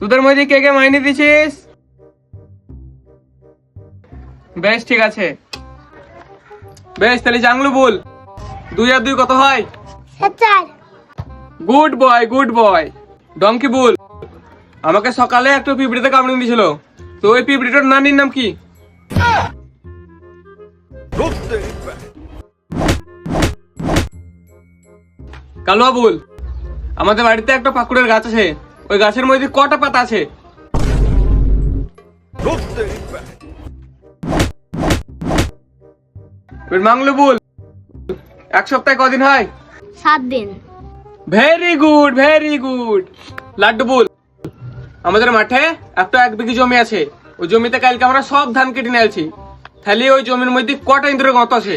তোদের মধ্যে কে কে মাইনে দিছিস? বেশ ঠিক আছে, বেশ তাহলে জানলু বল 2 আর 2 কত হয়? 4। Good boy good boy. Donkey বল, আমাকে সকালে একটা পিঁপড়িতে কামড়ে দিয়েছিল, তো ওই পিঁপড়িটার নানির নাম কি? কালুয়া বল, আমাদের বাড়িতে একটা পাকুড়ের গাছ আছে, ওই গাছের মধ্যে কটা পাতা আছে? মাংলু বল, এক সপ্তাহে কদিন হয়? 7 দিন। Very good very good. Laddu বল, আমাদের মাঠে একটা 1 বিঘি জমি আছে, ওই জমিতে কালকে আমরা সব ধান কেটে নিয়েছি, তাহলে ওই জমির মধ্যে কটা ইঁদুরের গর্ত আছে?